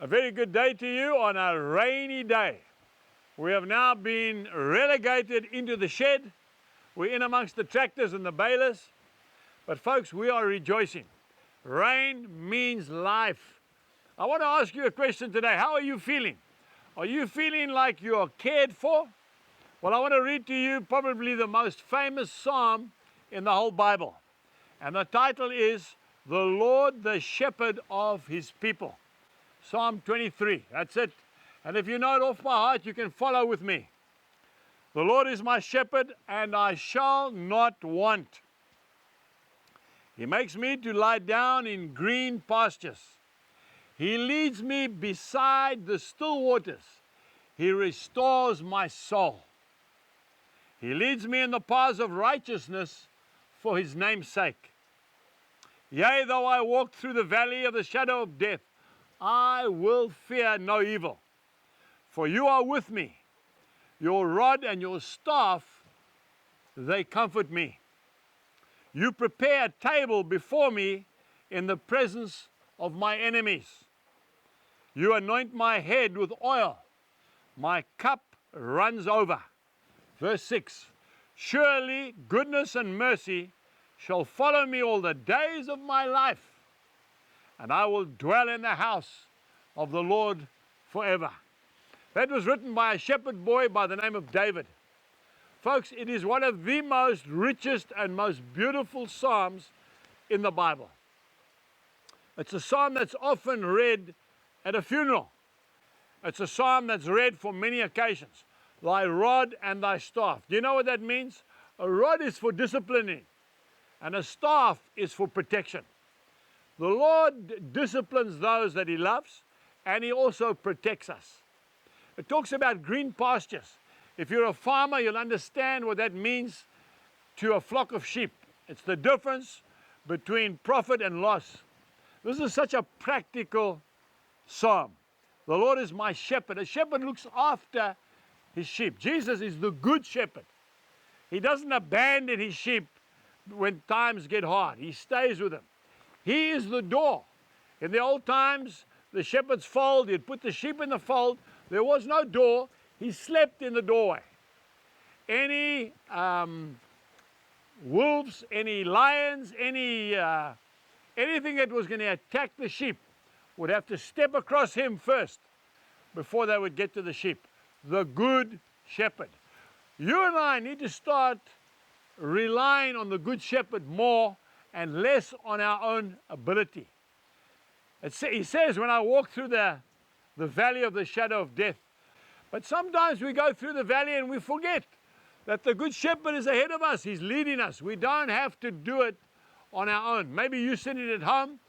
A very good day to you on a rainy day. We have now been relegated into the shed. We're in amongst the tractors and the balers. But folks, we are rejoicing. Rain means life. I want to ask you a question today. How are you feeling? Are you feeling like you are cared for? Well, I want to read to you probably the most famous psalm in the whole Bible. And the title is, "The Lord, the Shepherd of His People." Psalm 23, that's it. And if you know it off by heart, you can follow with me. The Lord is my shepherd, and I shall not want. He makes me to lie down in green pastures. He leads me beside the still waters. He restores my soul. He leads me in the paths of righteousness for His name's sake. Yea, though I walk through the valley of the shadow of death, I will fear no evil. For you are with me. Your rod and your staff, they comfort me. You prepare a table before me in the presence of my enemies. You anoint my head with oil. My cup runs over. Verse 6, surely goodness and mercy shall follow me all the days of my life, and I will dwell in the house of the Lord forever. That was written by a shepherd boy by the name of David. Folks, it is one of the most richest and most beautiful psalms in the Bible. It's a psalm that's often read at a funeral. It's a psalm that's read for many occasions. Thy rod and thy staff. Do you know what that means? A rod is for disciplining, and a staff is for protection. The Lord disciplines those that He loves, and He also protects us. It talks about green pastures. If you're a farmer, you'll understand what that means to a flock of sheep. It's the difference between profit and loss. This is such a practical psalm. The Lord is my shepherd. A shepherd looks after his sheep. Jesus is the good shepherd. He doesn't abandon his sheep when times get hard. He stays with them. He is the door. In the old times, the shepherd's fold, he'd put the sheep in the fold. There was no door. He slept in the doorway. Any wolves, any lions, anything that was going to attack the sheep would have to step across him first before they would get to the sheep. The good shepherd. You and I need to start relying on the good shepherd more and less on our own ability. He says, when I walk through the valley of the shadow of death. But sometimes we go through the valley and we forget that the good shepherd is ahead of us. He's leading us. We don't have to do it on our own. Maybe you're sitting at home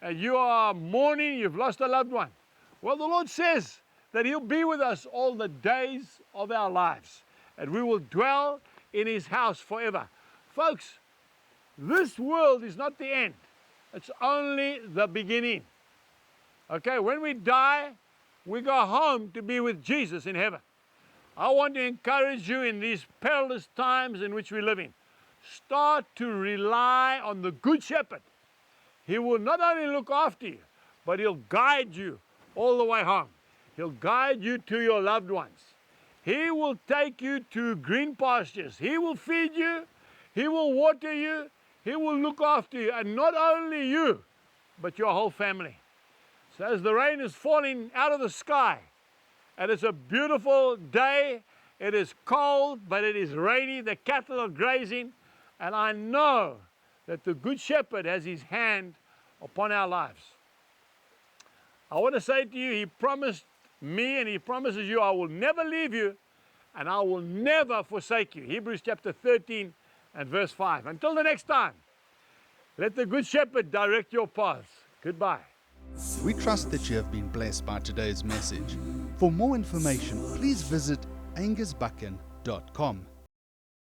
and you are mourning, you've lost a loved one. Well, the Lord says that He'll be with us all the days of our lives, and we will dwell in His house forever. Folks, this world is not the end. It's only the beginning. Okay, when we die, we go home to be with Jesus in heaven. I want to encourage you in these perilous times in which we live in. Start to rely on the Good Shepherd. He will not only look after you, but He'll guide you all the way home. He'll guide you to your loved ones. He will take you to green pastures. He will feed you. He will water you. He will look after you. And not only you, but your whole family. So as the rain is falling out of the sky, and it's a beautiful day, it is cold, but it is rainy, the cattle are grazing, and I know that the Good Shepherd has His hand upon our lives. I want to say to you, He promised me and He promises you, I will never leave you and I will never forsake you. Hebrews chapter 13 and verse 5. Until the next time, let the Good Shepherd direct your paths. Goodbye. We trust that you have been blessed by today's message. For more information, please visit angusbuchan.com.